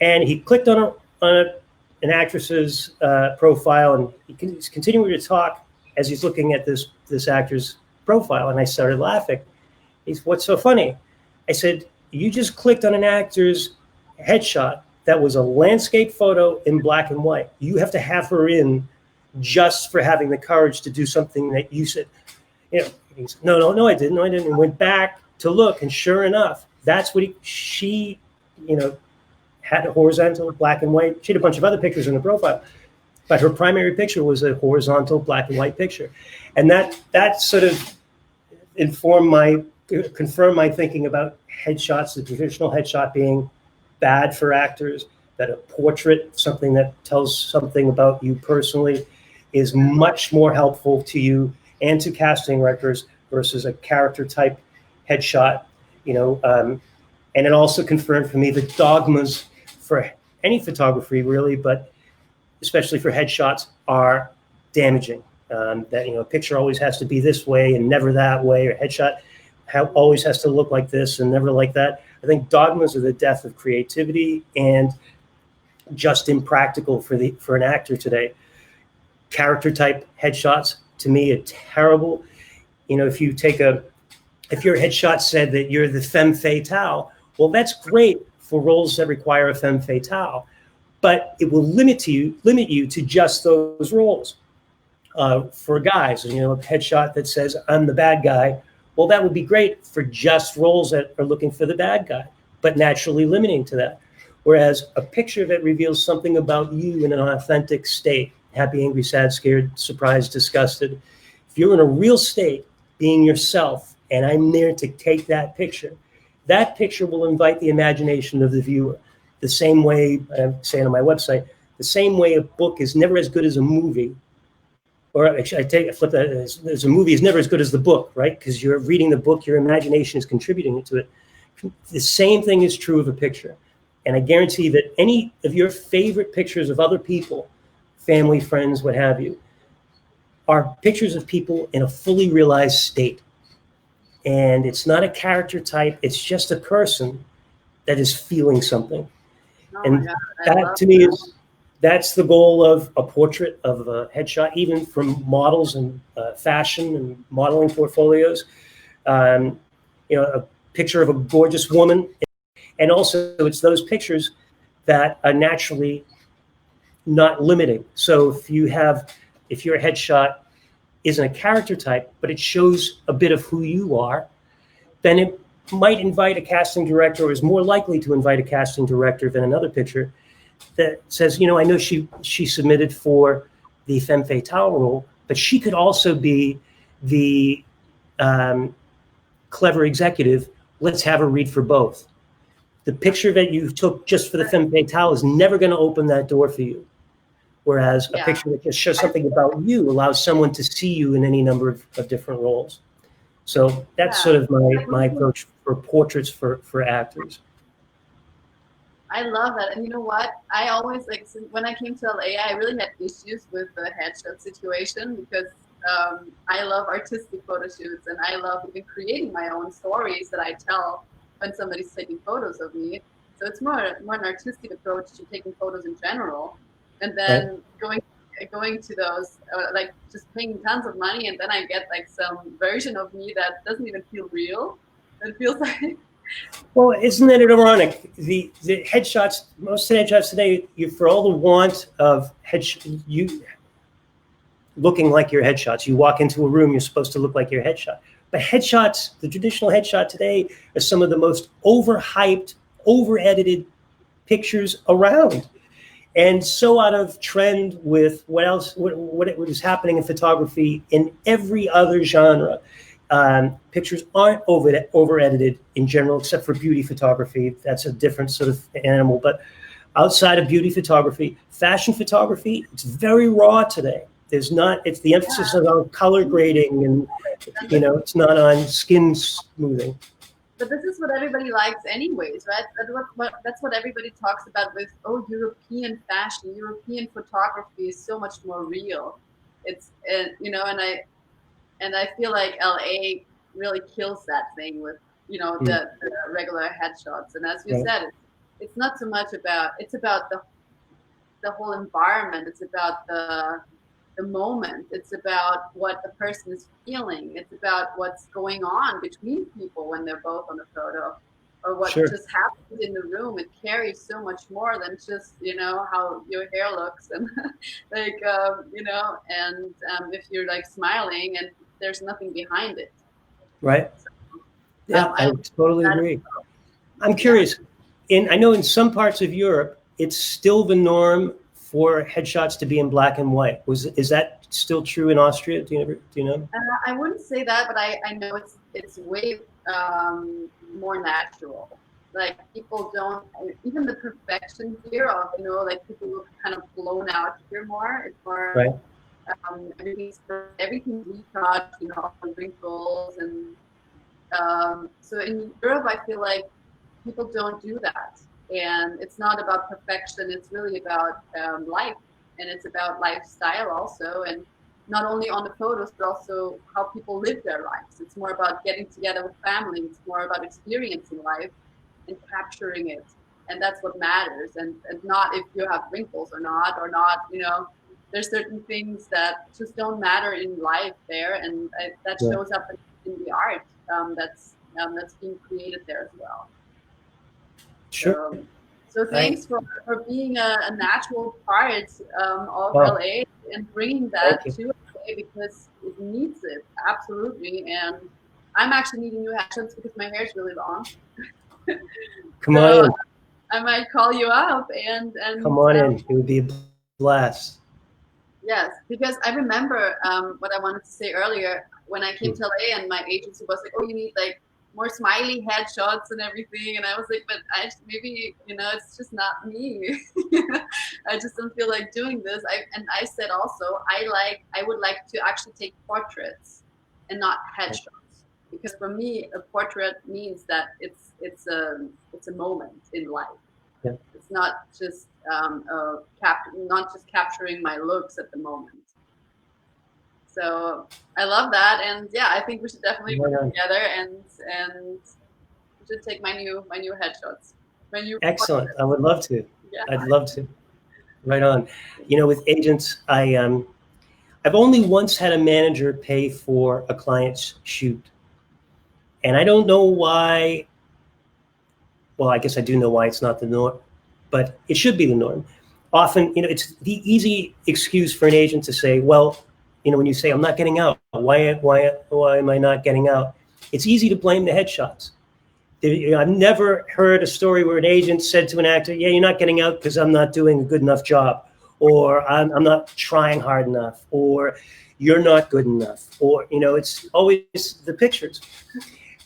[SPEAKER 3] and he clicked on an actress's profile, and he's continuing to talk as he's looking at this actor's profile, and I started laughing. What's so funny? I said, you just clicked on an actor's headshot that was a landscape photo in black and white. You have to have her in just for having the courage to do something that you said, you know, no, I didn't, and went back to look, and sure enough, that's what she, you know, had a horizontal black and white. She had a bunch of other pictures in the profile, but her primary picture was a horizontal black and white picture. And that sort of confirmed my thinking about headshots, the traditional headshot being bad for actors, that a portrait, something that tells something about you personally, is much more helpful to you and to casting directors versus a character type headshot, you know. And it also confirmed for me the dogmas for any photography, really, but especially for headshots, are damaging. That, you know, a picture always has to be this way and never that way, or headshot always has to look like this and never like that. I think dogmas are the death of creativity and just impractical for an actor today. Character type headshots, to me, are terrible. You know, if your headshot said that you're the femme fatale, well, that's great for roles that require a femme fatale, but it will limit you to just those roles. For guys, you know, a headshot that says I'm the bad guy, well, that would be great for just roles that are looking for the bad guy, but naturally limiting to that. Whereas a picture that reveals something about you in an authentic state, happy, angry, sad, scared, surprised, disgusted, if you're in a real state, being yourself, and I'm there to take that picture will invite the imagination of the viewer. The same way, I'm saying on my website, the same way a book is never as good as a movie, or actually, I flip that, as a movie is never as good as the book, right? Because you're reading the book, your imagination is contributing to it. The same thing is true of a picture. And I guarantee that any of your favorite pictures of other people, family, friends, what have you, are pictures of people in a fully realized state. And it's not a character type, it's just a person that is feeling something.
[SPEAKER 1] Oh
[SPEAKER 3] And
[SPEAKER 1] my God,
[SPEAKER 3] that to me that's the goal of a portrait, of a headshot, even from models and fashion and modeling portfolios. You know, a picture of a gorgeous woman. And also it's those pictures that are naturally not limiting. So if your headshot isn't a character type, but it shows a bit of who you are, then it might invite a casting director, or is more likely to invite a casting director than another picture that says, you know, I know she submitted for the femme fatale role, but she could also be the clever executive. Let's have her read for both. The picture that you took just for the femme fatale is never going to open that door for you. Whereas a picture that just shows something about you allows someone to see you in any number of different roles. So that's sort of my approach for portraits for actors.
[SPEAKER 1] I love that. And you know what? I always, when I came to LA, I really had issues with the headshot situation because I love artistic photo shoots, and I love even creating my own stories that I tell when somebody's taking photos of me. So it's more an artistic approach to taking photos in general. And then going to those, like just paying tons of money, and then I get like some version of me that doesn't even feel real. It feels like...
[SPEAKER 3] Well, isn't that ironic? The headshots, most headshots today, for all the want of you looking like your headshots, you walk into a room, you're supposed to look like your headshot. But headshots, the traditional headshot today, are some of the most overhyped, over-edited pictures around, and so out of trend with what is happening in photography in every other genre. Pictures aren't over-edited in general, except for beauty photography. That's a different sort of animal. But outside of beauty photography, fashion photography, it's very raw today. It's the emphasis is on color grading, and you know, it's not on skin smoothing.
[SPEAKER 1] But this is what everybody likes anyways, right? That's what everybody talks about with, oh, European fashion, European photography is so much more real. It's, you know, and I feel like LA really kills that thing with, you know, the regular headshots. And as you said, it's not so much about, it's about the whole environment. It's about the moment. It's about what the person is feeling. It's about what's going on between people when they're both on the photo, or what
[SPEAKER 3] Sure.
[SPEAKER 1] just happens in the room. It carries so much more than just, how your hair looks and like, and if you're like smiling and there's nothing behind it.
[SPEAKER 3] Right. Yeah,
[SPEAKER 1] I
[SPEAKER 3] I
[SPEAKER 1] love
[SPEAKER 3] totally
[SPEAKER 1] that.
[SPEAKER 3] agree. I'm
[SPEAKER 1] Yeah.
[SPEAKER 3] curious. I know in some parts of Europe, it's still the norm for headshots to be in black and white. Is that still true in Austria? Do you know?
[SPEAKER 1] I wouldn't say that, but I know it's way more natural. Like people don't even the perfection here of like people look kind of blown out here more. It's more
[SPEAKER 3] Right.
[SPEAKER 1] everything's retouched, all the wrinkles and so in Europe I feel like people don't do that, and it's not about perfection. It's really about life, and it's about lifestyle also, and not only on the photos but also how people live their lives. It's more about getting together with family. It's more about experiencing life and capturing it, and that's what matters, and not if you have wrinkles or not. There's certain things that just don't matter in life there, and that
[SPEAKER 3] Yeah.
[SPEAKER 1] shows up in the art that's being created there as well.
[SPEAKER 3] Sure.
[SPEAKER 1] So thanks for being a natural part of
[SPEAKER 3] Wow.
[SPEAKER 1] LA and bringing
[SPEAKER 3] Thank
[SPEAKER 1] that
[SPEAKER 3] you.
[SPEAKER 1] to LA because it needs it absolutely. And I'm actually needing new headshots because my hair is really long.
[SPEAKER 3] Come on
[SPEAKER 1] So
[SPEAKER 3] in.
[SPEAKER 1] I might call you up and
[SPEAKER 3] Come on in. It would be a blast.
[SPEAKER 1] yes, because I remember what I wanted to say earlier when I came to LA and my agency was like, "Oh, you need like more smiley headshots and everything," and I was like, "But maybe it's just not me. I just don't feel like doing this." I said also I would like to actually take portraits and not headshots because for me a portrait means that it's a moment in life.
[SPEAKER 3] Yeah.
[SPEAKER 1] It's not just not just capturing my looks at the moment. So I love that, and yeah, I think we should definitely
[SPEAKER 3] Right
[SPEAKER 1] work
[SPEAKER 3] on.
[SPEAKER 1] together, and we should take my new headshots, my new
[SPEAKER 3] Excellent. I
[SPEAKER 1] portraits.
[SPEAKER 3] would love to.
[SPEAKER 1] Yeah.
[SPEAKER 3] I'd love to. Right on. With agents, I've only once had a manager pay for a client's shoot, and I don't know why. Well, I guess I do know why it's not the norm, but it should be the norm. Often, it's the easy excuse for an agent to say, well, when you say I'm not getting out, why am I not getting out? It's easy to blame the headshots. I've never heard a story where an agent said to an actor, yeah, you're not getting out because I'm not doing a good enough job, or I'm not trying hard enough, or you're not good enough, or, it's always the pictures.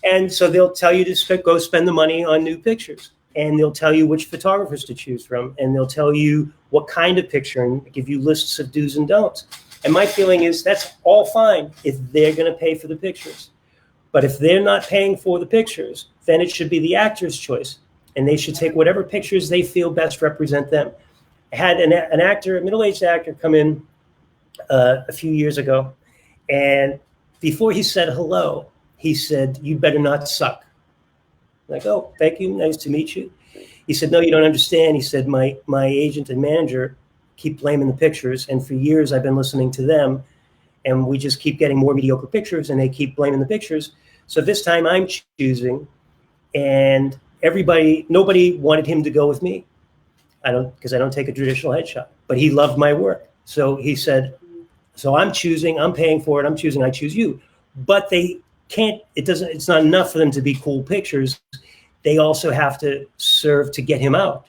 [SPEAKER 3] And so they'll tell you to go spend the money on new pictures, and they'll tell you which photographers to choose from, and they'll tell you what kind of picture and give you lists of do's and don'ts. And my feeling is that's all fine if they're going to pay for the pictures. But if they're not paying for the pictures, then it should be the actor's choice, and they should take whatever pictures they feel best represent them. I had an actor, a middle-aged actor, come in a few years ago, and before he said hello, he said, "You better not suck." I'm like, "Oh, thank you, nice to meet you." He said, "No, you don't understand." He said, my agent and manager keep blaming the pictures, and for years I've been listening to them, and we just keep getting more mediocre pictures, and they keep blaming the pictures. So this time I'm choosing, and nobody wanted him to go with me. Because I don't take a traditional headshot, but he loved my work. So he said, so I'm choosing, I'm paying for it, I'm choosing, I choose you. But it's not enough for them to be cool pictures. They also have to serve to get him out.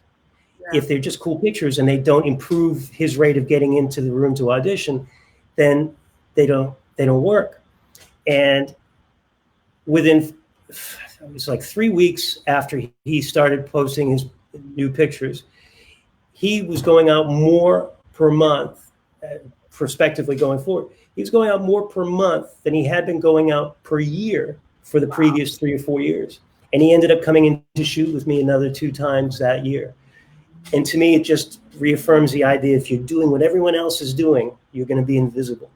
[SPEAKER 1] Yeah.
[SPEAKER 3] If they're just cool pictures and they don't improve his rate of getting into the room to audition, then they don't work. And it was like 3 weeks after he started posting his new pictures, he was going out more per month, prospectively going forward. He was going out more per month than he had been going out per year for the previous 3 or 4 years. And he ended up coming in to shoot with me another 2 times that year. And to me, it just reaffirms the idea if you're doing what everyone else is doing, you're going to be invisible.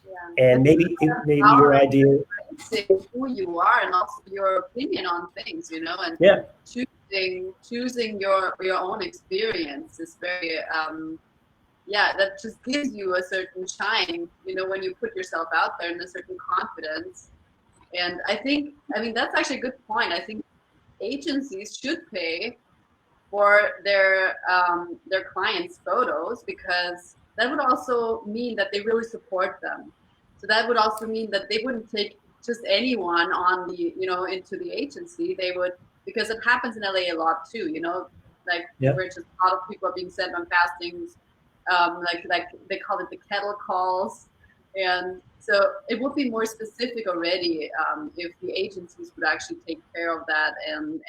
[SPEAKER 1] Yeah.
[SPEAKER 3] And maybe your idea,
[SPEAKER 1] who you are and also your opinion on things, and
[SPEAKER 3] yeah,
[SPEAKER 1] choosing your own experience is very that just gives you a certain shine, when you put yourself out there, and a certain confidence. And I mean that's actually a good point. I think agencies should pay for their clients' photos, because that would also mean that they really support them. So that would also mean that they wouldn't take just anyone on the, into the agency. They would, because it happens in LA a lot too, like
[SPEAKER 3] Yeah.
[SPEAKER 1] where just a lot of people are being sent on castings, like they call it the kettle calls. And so it would be more specific already if the agencies would actually take care of that and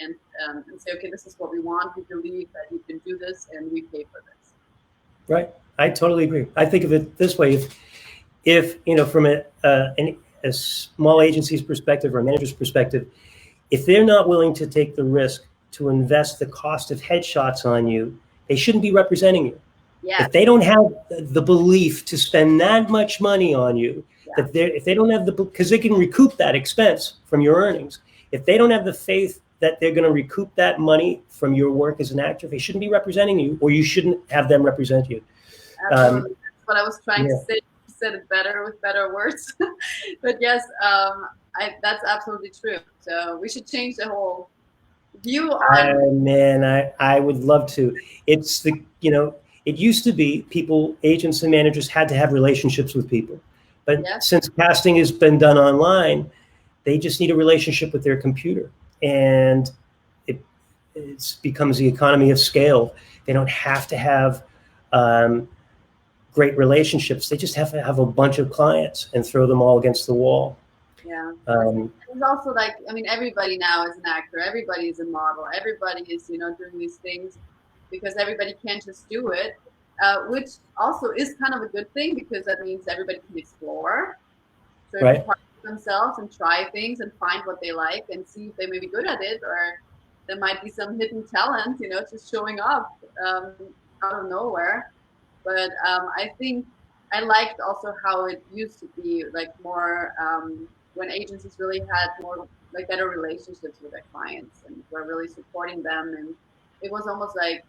[SPEAKER 1] say, okay, this is what we want. We believe that you can do this, and we pay for this.
[SPEAKER 3] Right. I totally agree. I think of it this way: if from a small agency's perspective or a manager's perspective, if they're not willing to take the risk to invest the cost of headshots on you, they shouldn't be representing you.
[SPEAKER 1] Yes.
[SPEAKER 3] If they don't have the belief to spend that much money on you,
[SPEAKER 1] Yeah.
[SPEAKER 3] if they don't have because they can recoup that expense from your earnings. If they don't have the faith that they're going to recoup that money from your work as an actor, they shouldn't be representing you, or you shouldn't have them represent you.
[SPEAKER 1] Absolutely. That's what I was trying
[SPEAKER 3] yeah.
[SPEAKER 1] to say. You said it better with better words. But yes, that's absolutely true. So we should change the whole view on.
[SPEAKER 3] Man, I would love to. It's it used to be agents and managers had to have relationships with people. But
[SPEAKER 1] Yes.
[SPEAKER 3] since casting has been done online, they just need a relationship with their computer. And it becomes the economy of scale. They don't have to have great relationships. They just have to have a bunch of clients and throw them all against the wall.
[SPEAKER 1] Yeah. It's also like, I mean, everybody now is an actor. Everybody is a model. Everybody is, doing these things because everybody can't just do it, which also is kind of a good thing, because that means everybody can explore. So they can part themselves and try things and find what they like and see if they may be good at it, or there might be some hidden talent, just showing up out of nowhere. But I think I liked also how it used to be, like more when agencies really had more like better relationships with their clients and were really supporting them, and it was almost like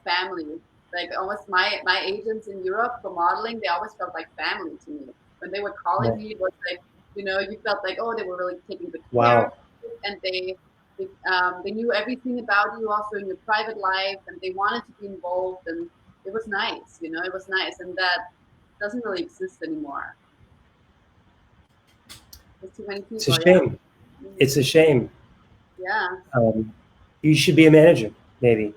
[SPEAKER 1] family. Like almost my agents in Europe for modeling, they always felt like family to me. When they were calling me, it was like, you felt like, oh, they were really taking good care of you, and they knew everything about you, also in your private life, and they wanted to be involved, and it was nice, it was nice, and that doesn't really exist anymore. There's too many people.
[SPEAKER 3] It's a shame. Yeah. It's a shame.
[SPEAKER 1] Yeah.
[SPEAKER 3] You should be a manager, maybe.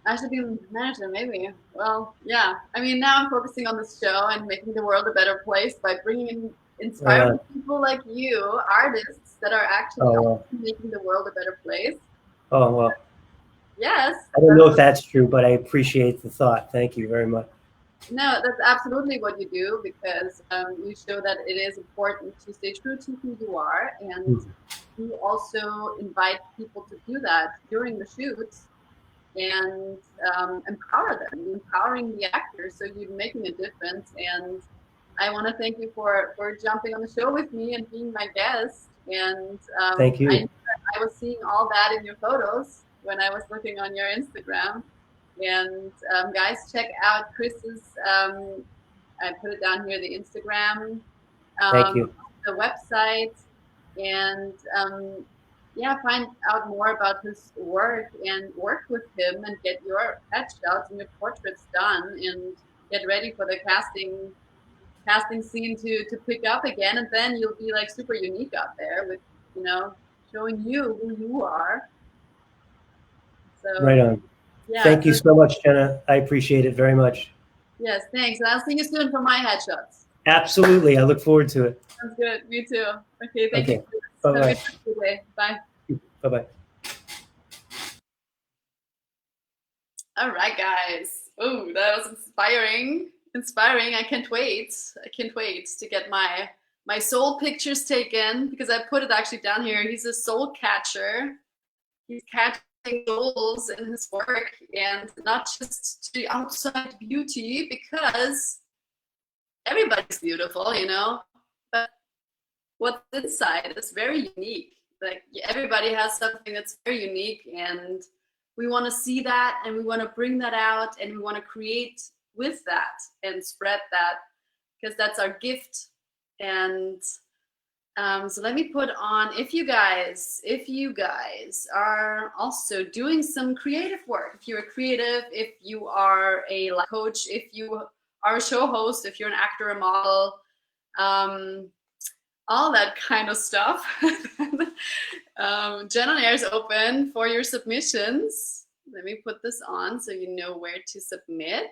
[SPEAKER 1] I should be a manager, maybe. Well, yeah. I mean, now I'm focusing on this show and making the world a better place by bringing in inspiring people like you, artists that are actually making the world a better place.
[SPEAKER 3] Oh, well.
[SPEAKER 1] Yes.
[SPEAKER 3] I don't know if that's true, but I appreciate the thought. Thank you very much.
[SPEAKER 1] No, that's absolutely what you do, because you show that it is important to stay true to who you are, and you also invite people to do that during the shoots and empower them, empowering the actors, so you're making a difference. And I want to thank you for jumping on the show with me and being my guest. And
[SPEAKER 3] thank you.
[SPEAKER 1] I was seeing all that in your photos when I was looking on your Instagram. And guys, check out Chris's, I put it down here, the Instagram,
[SPEAKER 3] thank you.
[SPEAKER 1] the website, and find out more about his work and work with him and get your headshots and your portraits done and get ready for the casting scene to pick up again. And then you'll be like super unique out there with, showing you who you are. So,
[SPEAKER 3] right on.
[SPEAKER 1] Yeah,
[SPEAKER 3] thank you so much, Jenna. I appreciate it very much.
[SPEAKER 1] Yes, thanks. And I'll see you soon for my headshots.
[SPEAKER 3] Absolutely. I look forward to it.
[SPEAKER 1] Sounds good. Me too. Okay, thank you.
[SPEAKER 3] Bye-bye.
[SPEAKER 1] Have a good day. Bye.
[SPEAKER 3] Bye-bye.
[SPEAKER 1] All right, guys. Oh, that was inspiring. I can't wait. To get my soul pictures taken, because I put it actually down here. He's a soul catcher. He's catching souls in his work, and not just the outside beauty, because everybody's beautiful, but what's inside is very unique. Like, everybody has something that's very unique, and we want to see that, and we want to bring that out, and we want to create with that and spread that, because that's our gift. And So let me put on, if you guys are also doing some creative work, if you're a creative, if you are a life coach, if you are a show host, if you're an actor, a model, all that kind of stuff, Jen on Air is open for your submissions. Let me put this on so you know where to submit.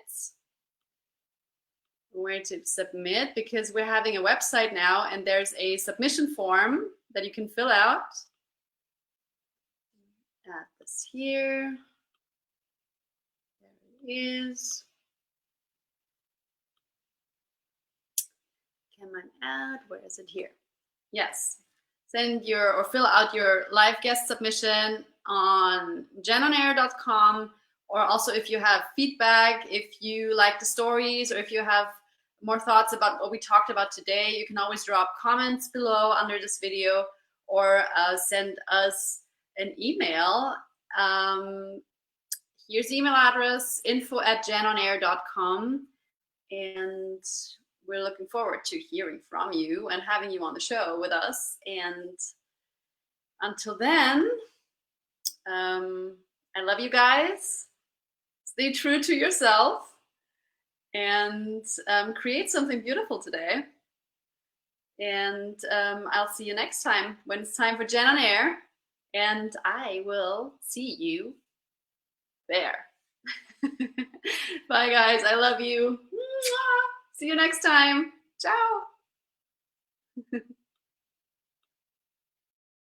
[SPEAKER 1] Because we're having a website now, and there's a submission form that you can fill out. Add this here. There it is. Can I add? Where is it here? Yes. Send your or fill out your live guest submission on jenonair.com, or also if you have feedback, if you like the stories, or if you have more thoughts about what we talked about today, you can always drop comments below under this video, or send us an email. Here's the email address, info@jenonair.com, and we're looking forward to hearing from you and having you on the show with us. And until then, I love you guys. Stay true to yourself and create something beautiful today. And I'll see you next time when it's time for Jen on Air. And I will see you there. Bye, guys. I love you. See you next time. Ciao.